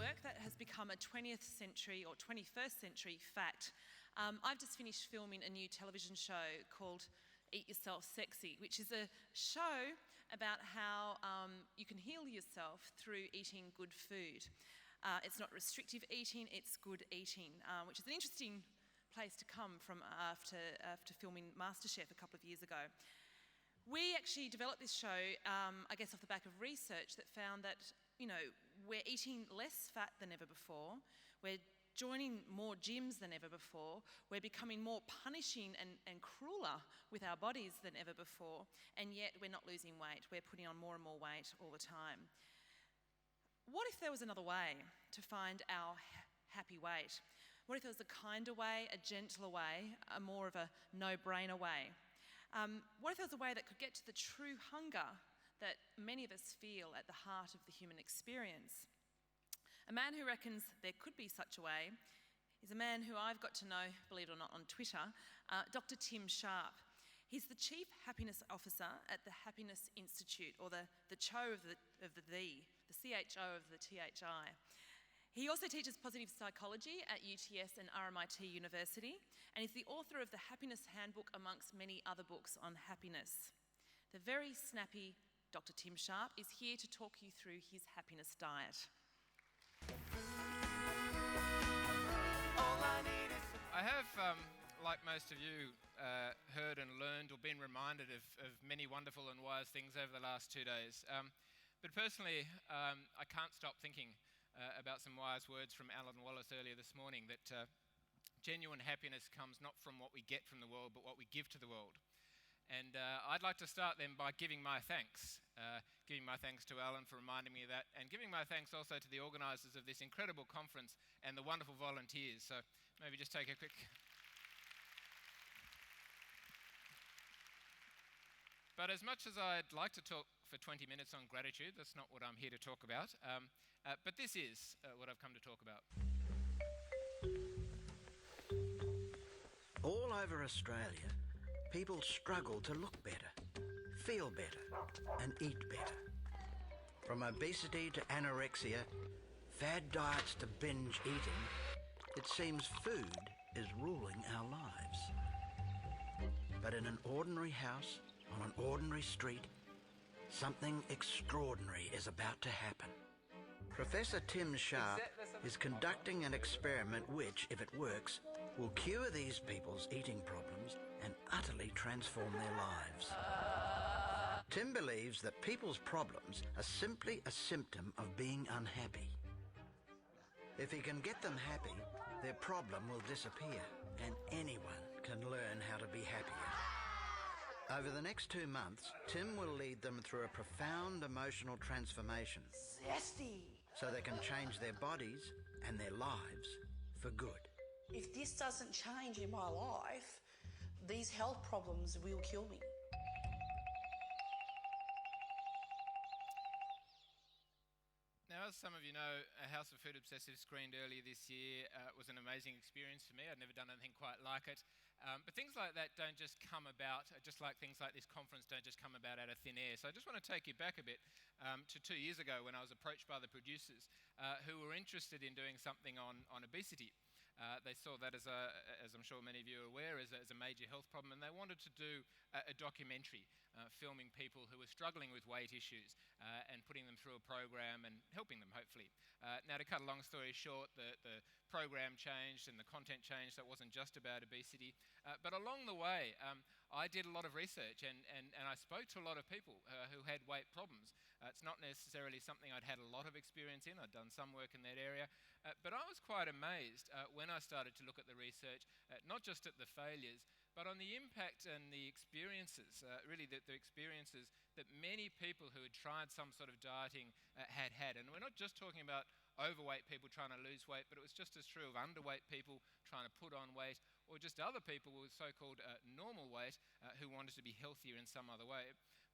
work that has become a 20th century or 21st century fact. I've just finished filming a new television show called Eat Yourself Sexy, which is a show about how you can heal yourself through eating good food. It's not restrictive eating, it's good eating, which is an interesting place to come from after filming MasterChef a couple of years ago. We actually developed this show, I guess, off the back of research that found that, we're eating less fat than ever before, we're joining more gyms than ever before, we're becoming more punishing and crueler with our bodies than ever before, and yet we're not losing weight, we're putting on more and more weight all the time. What if there was another way to find our happy weight? What if there was a kinder way, a gentler way, a more of a no-brainer way? What if there was a way that could get to the true hunger that many of us feel at the heart of the human experience? A man who reckons there could be such a way is a man who I've got to know, believe it or not, on Twitter, Dr. Tim Sharp. He's the Chief Happiness Officer at the Happiness Institute, or the CHO of the CHO of the THI. He also teaches positive psychology at UTS and RMIT University, and is the author of the Happiness Handbook amongst many other books on happiness. The very snappy Dr. Tim Sharp is here to talk you through his happiness diet. I have, like most of you, heard and learned or been reminded of many wonderful and wise things over the last 2 days. But personally, I can't stop thinking about some wise words from Alan Wallace earlier this morning, that genuine happiness comes not from what we get from the world, but what we give to the world. And I'd like to start then by giving my thanks. Giving my thanks to Alan for reminding me of that, and giving my thanks also to the organisers of this incredible conference and the wonderful volunteers. So maybe just take a quick... But as much as I'd like to talk for 20 minutes on gratitude, that's not what I'm here to talk about. But this is what I've come to talk about. All over Australia, people struggle to look better, feel better, and eat better. From obesity to anorexia, fad diets to binge eating, it seems food is ruling our lives. But in an ordinary house, on an ordinary street, something extraordinary is about to happen. Professor Tim Sharp is conducting an experiment which, if it works, will cure these people's eating problems and utterly transform their lives. Tim believes that people's problems are simply a symptom of being unhappy. If he can get them happy, their problem will disappear, and anyone can learn how to be happier. Over the next 2 months, Tim will lead them through a profound emotional transformation. Zesty! So they can change their bodies and their lives for good. If this doesn't change in my life, these health problems will kill me. Now, as some of you know, House of Food Obsessive screened earlier this year. It was an amazing experience for me. I'd never done anything quite like it. But things like that don't just come about, just like things like this conference don't just come about out of thin air. So I just want to take you back a bit to 2 years ago when I was approached by the producers who were interested in doing something on obesity. They saw that as I'm sure many of you are aware, as a major health problem, and they wanted to do a documentary filming people who were struggling with weight issues and putting them through a program and helping them, hopefully. Now, to cut a long story short, the program changed and the content changed, so it wasn't just about obesity. But along the way, I did a lot of research and I spoke to a lot of people who had weight problems. It's not necessarily something I'd had a lot of experience in. I'd done some work in that area. But I was quite amazed when I started to look at the research, not just at the failures, but on the impact and the experiences, really the experiences that many people who had tried some sort of dieting had. And we're not just talking about overweight people trying to lose weight, but it was just as true of underweight people trying to put on weight, or just other people with so-called normal weight who wanted to be healthier in some other way.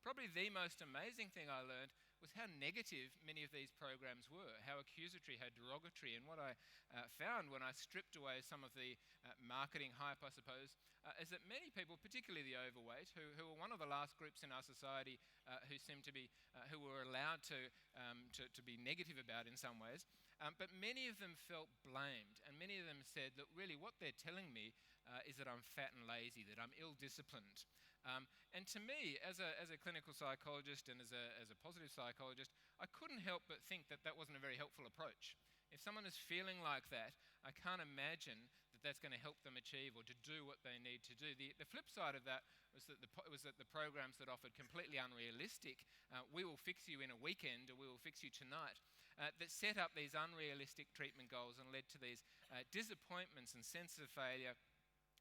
Probably the most amazing thing I learned was how negative many of these programs were, how accusatory, how derogatory. And what I found when I stripped away some of the marketing hype, I suppose, is that many people, particularly the overweight, who were one of the last groups in our society who seemed to be, who were allowed to be negative about in some ways, But many of them felt blamed, and many of them said, look, really what they're telling me is that I'm fat and lazy, that I'm ill-disciplined. And to me, as a clinical psychologist and as a positive psychologist, I couldn't help but think that that wasn't a very helpful approach. If someone is feeling like that, I can't imagine that that's going to help them achieve or to do what they need to do. The flip side of that was that the programs that offered completely unrealistic, we will fix you in a weekend or we will fix you tonight, that set up these unrealistic treatment goals and led to these disappointments and sense of failure,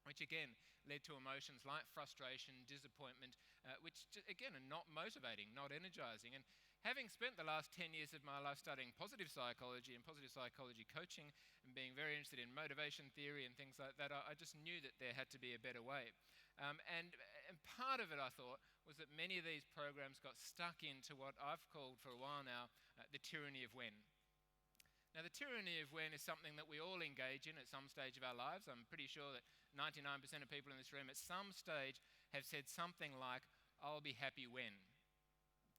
which again led to emotions like frustration, disappointment, which again are not motivating, not energizing. And having spent the last 10 years of my life studying positive psychology and positive psychology coaching and being very interested in motivation theory and things like that, I just knew that there had to be a better way. And part of it, I thought, was that many of these programs got stuck into what I've called for a while now the tyranny of when. Now, the tyranny of when is something that we all engage in at some stage of our lives. I'm pretty sure that 99% of people in this room at some stage have said something like, I'll be happy when.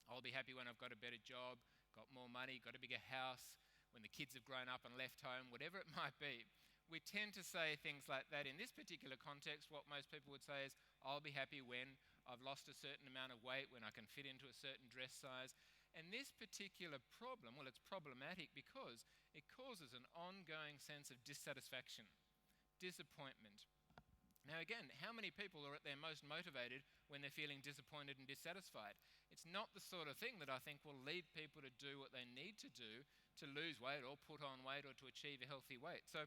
I'll be happy when I've got a better job, got more money, got a bigger house, when the kids have grown up and left home, whatever it might be. We tend to say things like that. In this particular context, what most people would say is, I'll be happy when I've lost a certain amount of weight, when I can fit into a certain dress size. And this particular problem, well, it's problematic because it causes an ongoing sense of dissatisfaction, disappointment. Now again, how many people are at their most motivated when they're feeling disappointed and dissatisfied? It's not the sort of thing that I think will lead people to do what they need to do to lose weight or put on weight or to achieve a healthy weight. So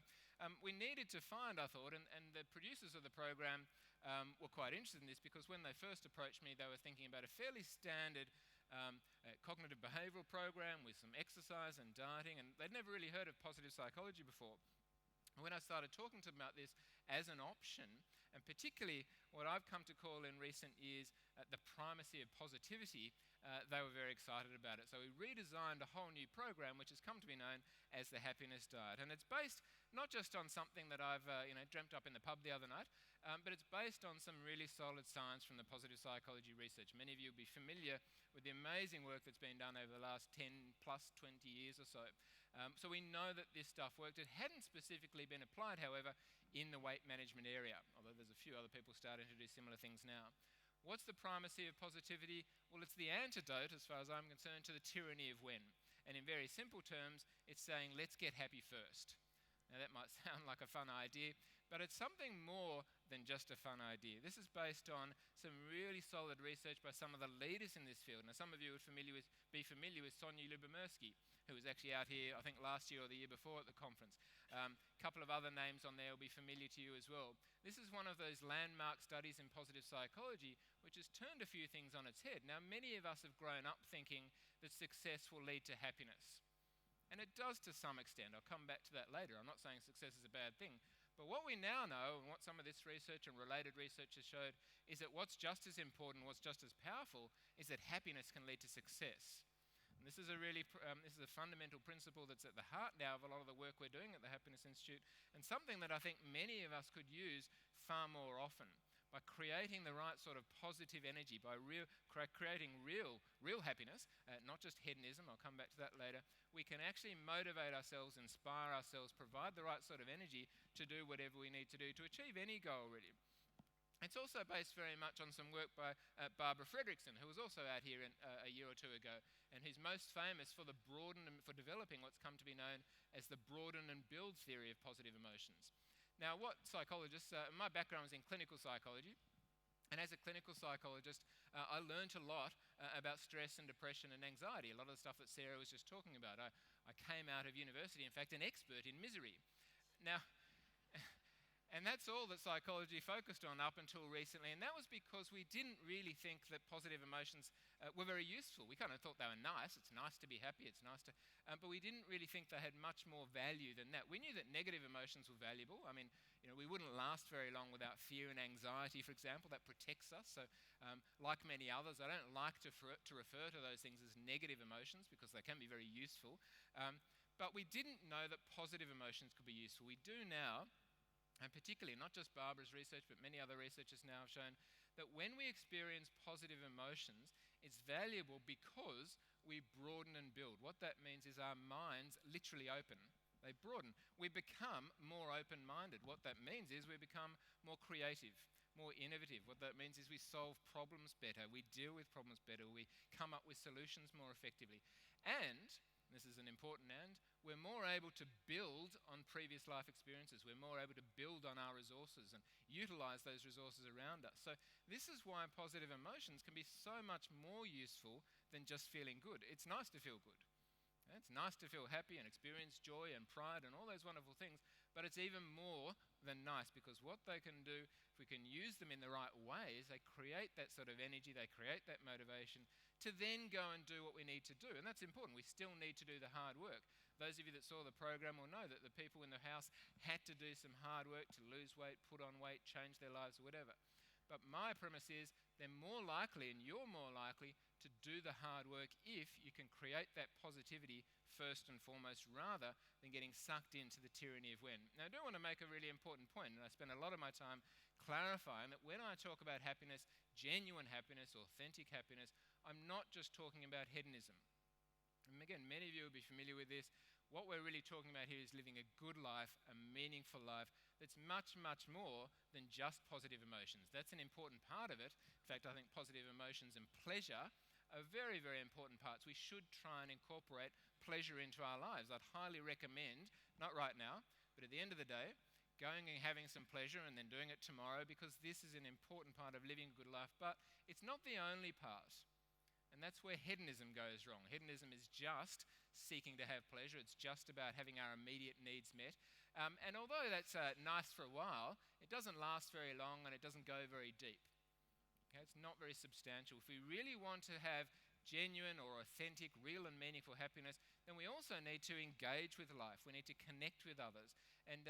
we needed to find, I thought, and the producers of the program were quite interested in this because when they first approached me, they were thinking about a fairly standard cognitive behavioural program with some exercise and dieting, and they'd never really heard of positive psychology before. When I started talking to them about this as an option, and particularly what I've come to call in recent years the primacy of positivity, they were very excited about it. So we redesigned a whole new program which has come to be known as the Happiness Diet. And it's based not just on something that I've dreamt up in the pub the other night, but it's based on some really solid science from the positive psychology research. Many of you will be familiar with the amazing work that's been done over the last 10 plus 20 years or so. So we know that this stuff worked. It hadn't specifically been applied, however, in the weight management area, although there's a few other people starting to do similar things now. What's the primacy of positivity? Well, it's the antidote, as far as I'm concerned, to the tyranny of when. And in very simple terms, it's saying, let's get happy first. Now, that might sound like a fun idea, but it's something more than just a fun idea. This is based on some really solid research by some of the leaders in this field. Now, some of you would be familiar with Sonia Lyubomirsky, who was actually out here, I think, last year or the year before at the conference. A couple of other names on there will be familiar to you as well. This is one of those landmark studies in positive psychology which has turned a few things on its head. Now, many of us have grown up thinking that success will lead to happiness. And it does to some extent. I'll come back to that later. I'm not saying success is a bad thing. But what we now know, and what some of this research and related research has showed, is that what's just as important, what's just as powerful, is that happiness can lead to success. And this is a fundamental principle that's at the heart now of a lot of the work we're doing at the Happiness Institute, and something that I think many of us could use far more often. By creating the right sort of positive energy, by creating real happiness, not just hedonism, I'll come back to that later, we can actually motivate ourselves, inspire ourselves, provide the right sort of energy to do whatever we need to do to achieve any goal, really. It's also based very much on some work by Barbara Fredrickson, who was also out here a year or two ago, and who's most famous for developing what's come to be known as the broaden and build theory of positive emotions. Now, what psychologists, my background was in clinical psychology, and as a clinical psychologist, I learned a lot about stress and depression and anxiety, a lot of the stuff that Sarah was just talking about. I came out of university, in fact, an expert in misery. Now, and that's all that psychology focused on up until recently, and that was because we didn't really think that positive emotions were very useful. We kind of thought they were nice. It's nice to be happy. It's nice to, but we didn't really think they had much more value than that. We knew that negative emotions were valuable. I mean, we wouldn't last very long without fear and anxiety, for example. That protects us. So, like many others, I don't like to refer to those things as negative emotions because they can be very useful. But we didn't know that positive emotions could be useful. We do now. And particularly, not just Barbara's research, but many other researchers now have shown that when we experience positive emotions, It's valuable because we broaden and build. What that means is our minds literally open. They broaden. We become more open-minded. What that means is we become more creative, more innovative. What that means is we solve problems better, we deal with problems better, we come up with solutions more effectively. And, this is an important and, we're more able to build on previous life experiences. We're more able to build on our resources and utilize those resources around us. So this is why positive emotions can be so much more useful than just feeling good. It's nice to feel good. It's nice to feel happy and experience joy and pride and all those wonderful things, but it's even more than nice, because what they can do, if we can use them in the right ways, they create that sort of energy, they create that motivation to then go and do what we need to do. And that's important. We still need to do the hard work. Those of you that saw the program will know that the people in the house had to do some hard work to lose weight, put on weight, change their lives, or whatever. But my premise is they're more likely, and you're more likely, to do the hard work if you can create that positivity first and foremost, rather than getting sucked into the tyranny of when. Now, I do want to make a really important point, and I spend a lot of my time clarifying that when I talk about happiness, genuine happiness, authentic happiness, I'm not just talking about hedonism. And again, many of you will be familiar with this. What we're really talking about here is living a good life, a meaningful life that's much, much more than just positive emotions. That's an important part of it. In fact, I think positive emotions and pleasure are very, very important parts. We should try and incorporate pleasure into our lives. I'd highly recommend, not right now, but at the end of the day, going and having some pleasure and then doing it tomorrow, because this is an important part of living a good life. But it's not the only part. And that's where hedonism goes wrong. Hedonism is just seeking to have pleasure. It's just about having our immediate needs met. And although that's nice for a while, it doesn't last very long and it doesn't go very deep. Okay, it's not very substantial. If we really want to have genuine or authentic, real and meaningful happiness, then we also need to engage with life. We need to connect with others. And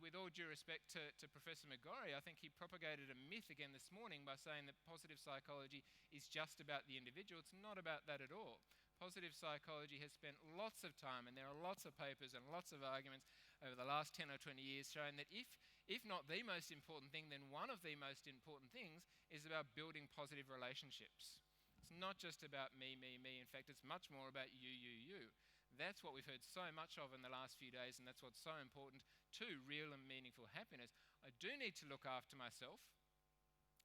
with all due respect to Professor McGorry, I think he propagated a myth again this morning by saying that positive psychology is just about the individual. It's not about that at all. Positive psychology has spent lots of time, and there are lots of papers and lots of arguments over the last 10 or 20 years showing that if not the most important thing, then one of the most important things is about building positive relationships. It's not just about me, me, me. In fact, it's much more about you, you, you. That's what we've heard so much of in the last few days, and that's what's so important to real and meaningful happiness. I do need to look after myself,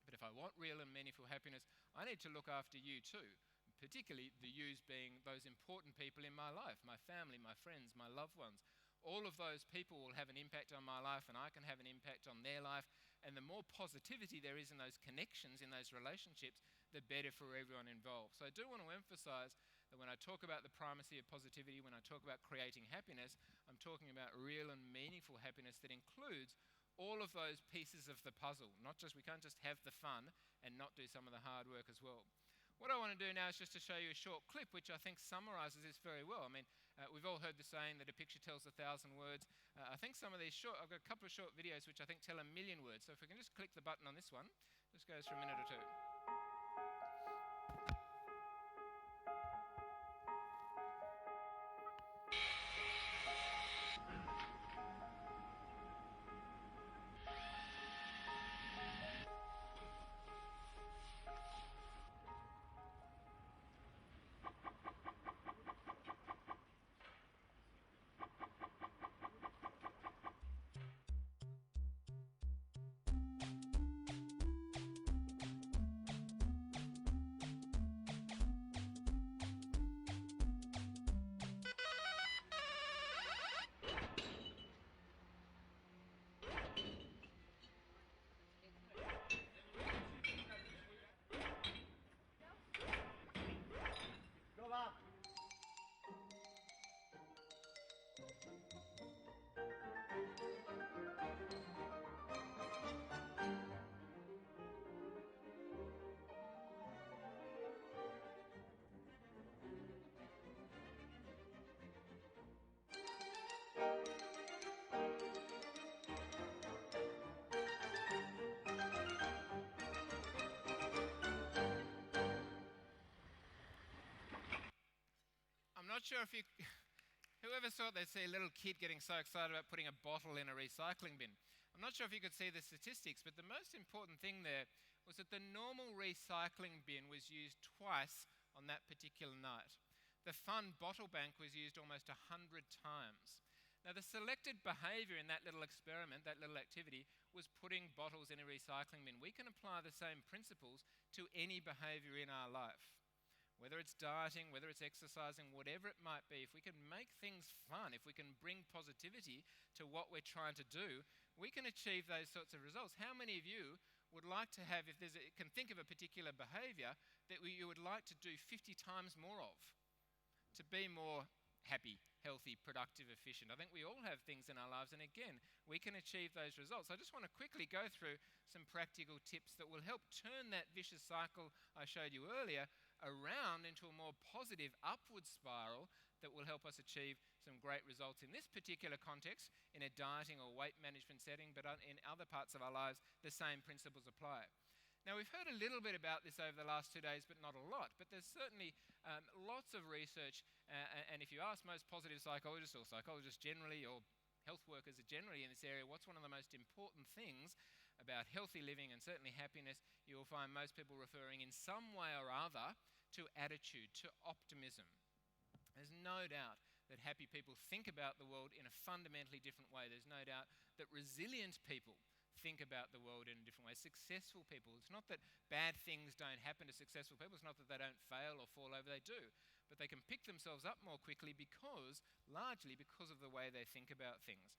but if I want real and meaningful happiness, I need to look after you too, particularly the yous being those important people in my life, my family, my friends, my loved ones. All of those people will have an impact on my life, and I can have an impact on their life. And the more positivity there is in those connections, in those relationships, the better for everyone involved. So I do want to emphasize that when I talk about the primacy of positivity, when I talk about creating happiness, I'm talking about real and meaningful happiness that includes all of those pieces of the puzzle. We can't just have the fun and not do some of the hard work as well. What I want to do now is just to show you a short clip which I think summarizes this very well. I mean, we've all heard the saying that a picture tells 1,000 words. I think some of these I've got a couple of short videos which I think tell 1,000,000 words. So if we can just click the button on this one, just goes for a minute or two. I'm not sure if whoever thought they'd see a little kid getting so excited about putting a bottle in a recycling bin. I'm not sure if you could see the statistics, but the most important thing there was that the normal recycling bin was used twice on that particular night. The fun bottle bank was used almost 100 times. Now, the selected behaviour in that little experiment, that little activity, was putting bottles in a recycling bin. We can apply the same principles to any behaviour in our life. Whether it's dieting, whether it's exercising, whatever it might be, if we can make things fun, if we can bring positivity to what we're trying to do, we can achieve those sorts of results. How many of you would like to have, if there's can think of a particular behaviour that you would like to do 50 times more of, to be more happy, healthy, productive, efficient? I think we all have things in our lives, and again, we can achieve those results. I just want to quickly go through some practical tips that will help turn that vicious cycle I showed you earlier around into a more positive upward spiral that will help us achieve some great results in this particular context, in a dieting or weight management setting, but in other parts of our lives, the same principles apply. Now, we've heard a little bit about this over the last 2 days, but not a lot. But there's certainly lots of research, and if you ask most positive psychologists or psychologists generally, or health workers generally in this area, what's one of the most important things about healthy living and certainly happiness, you'll find most people referring in some way or other to attitude, to optimism. There's no doubt that happy people think about the world in a fundamentally different way. There's no doubt that resilient people think about the world in a different way. Successful people, it's not that bad things don't happen to successful people, it's not that they don't fail or fall over, they do. But they can pick themselves up more quickly largely because of the way they think about things.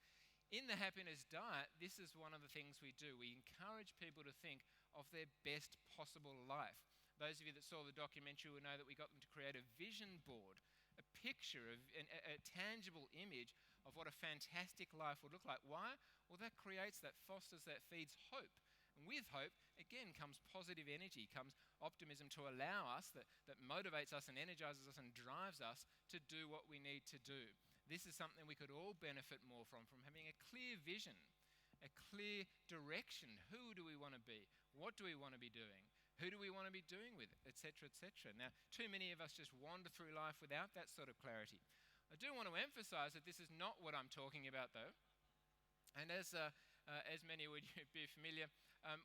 In the happiness diet, this is one of the things we do. We encourage people to think of their best possible life. Those of you that saw the documentary will know that we got them to create a vision board, a picture, of a tangible image of what a fantastic life would look like. Why? Well, that creates, that fosters, that feeds hope. And with hope, again, comes positive energy, comes optimism to allow us, that motivates us and energizes us and drives us to do what we need to do. This is something we could all benefit more from having a clear vision, a clear direction. Who do we want to be? What do we want to be doing? Who do we want to be doing with, etc., etc. Now, too many of us just wander through life without that sort of clarity. I do want to emphasize that this is not what I'm talking about, though. And as many would be familiar,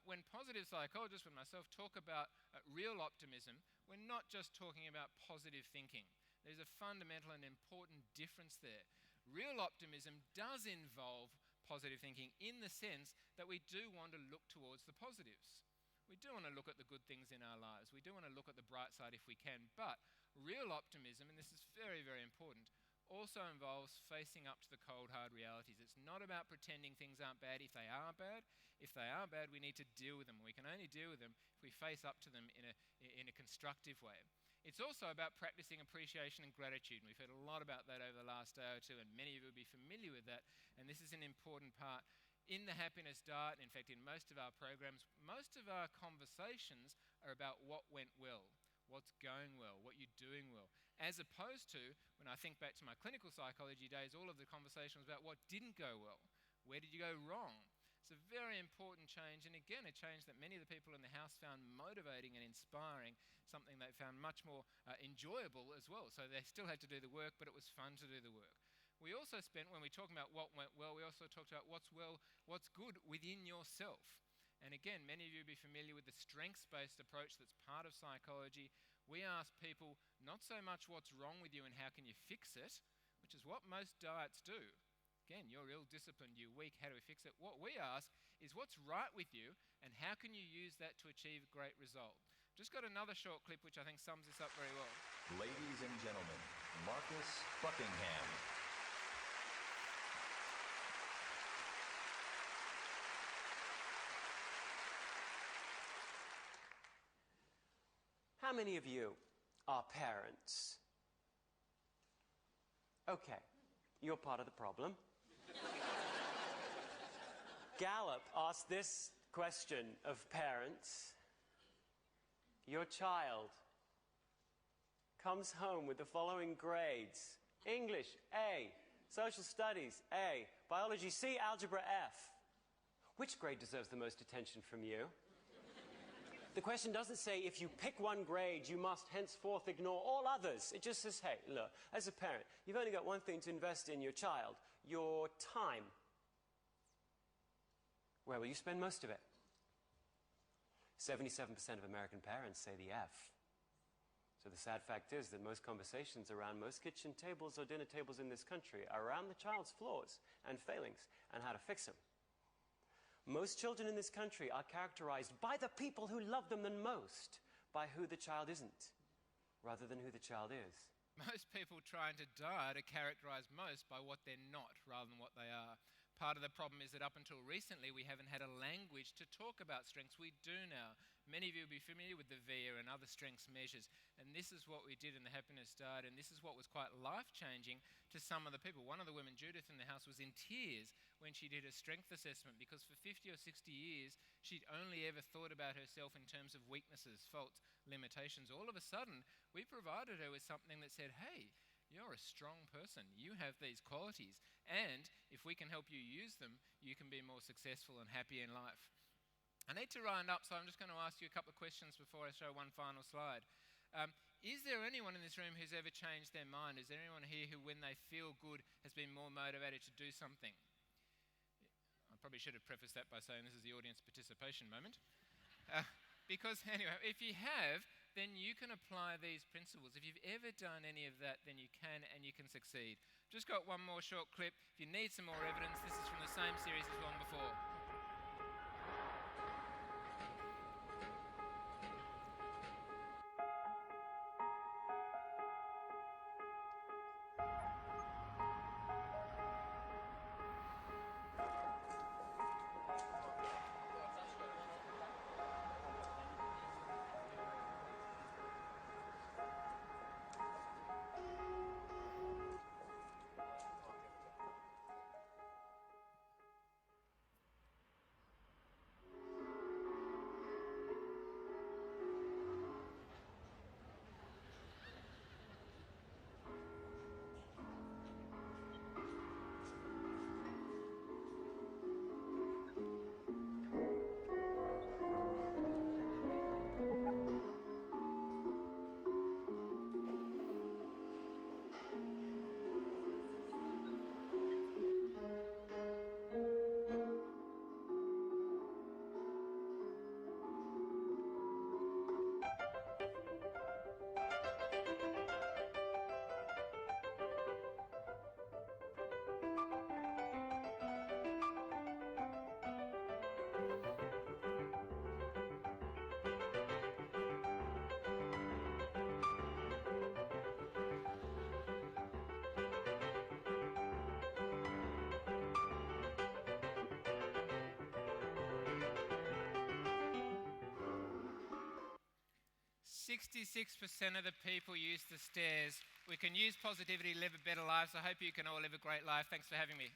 when positive psychologists, when myself, talk about real optimism, we're not just talking about positive thinking. There's a fundamental and important difference there. Real optimism does involve positive thinking in the sense that we do want to look towards the positives. We do want to look at the good things in our lives. We do want to look at the bright side if we can. But real optimism, and this is very, very important, also involves facing up to the cold, hard realities. It's not about pretending things aren't bad if they are bad. If they are bad, we need to deal with them. We can only deal with them if we face up to them in a constructive way. It's also about practicing appreciation and gratitude. And we've heard a lot about that over the last day or two, and many of you will be familiar with that. And this is an important part. In the happiness diet, in fact, in most of our programs, most of our conversations are about what went well, what's going well, what you're doing well, as opposed to, when I think back to my clinical psychology days, all of the conversations about what didn't go well, where did you go wrong. It's a very important change, and again, a change that many of the people in the house found motivating and inspiring, something they found much more enjoyable as well. So they still had to do the work, but it was fun to do the work. We also spent, when we're talking about what went well, we also talked about what's good within yourself. And again, many of you will be familiar with the strengths-based approach that's part of psychology. We ask people not so much what's wrong with you and how can you fix it, which is what most diets do. Again, you're ill-disciplined, you're weak, how do we fix it? What we ask is what's right with you and how can you use that to achieve a great result? Just got another short clip which I think sums this up very well. Ladies and gentlemen, Marcus Buckingham. How many of you are parents? Okay, you're part of the problem. Gallup asked this question of parents. Your child comes home with the following grades: English, A; Social Studies, A; Biology, C; Algebra, F. Which grade deserves the most attention from you? The question doesn't say if you pick one grade, you must henceforth ignore all others. It just says, hey, look, as a parent, you've only got one thing to invest in your child: your time. Where will you spend most of it? 77% of American parents say the F. So the sad fact is that most conversations around most kitchen tables or dinner tables in this country are around the child's flaws and failings and how to fix them. Most children in this country are characterized by the people who love them the most by who the child isn't, rather than who the child is. Most people trying to diet are characterized most by what they're not rather than what they are. Part of the problem is that up until recently we haven't had a language to talk about strengths. We do now. Many of you will be familiar with the VIA and other strengths measures, and this is what we did in the happiness diet, and this is what was quite life-changing to some of the people. One of the women, Judith, in the house was in tears when she did a strength assessment because for 50 or 60 years she'd only ever thought about herself in terms of weaknesses, faults, limitations. All of a sudden we provided her with something that said, hey, you're a strong person. You have these qualities. And if we can help you use them, you can be more successful and happy in life. I need to round up, so I'm just going to ask you a couple of questions before I show one final slide. Is there anyone in this room who's ever changed their mind? Is there anyone here who, when they feel good, has been more motivated to do something? I probably should have prefaced that by saying this is the audience participation moment. Because anyway, if you have, then you can apply these principles. If you've ever done any of that, then you can and you can succeed. Just got one more short clip. If you need some more evidence, this is from the same series as one before. 66% of the people use the stairs. We can use positivity, live a better life. So I hope you can all live a great life. Thanks for having me.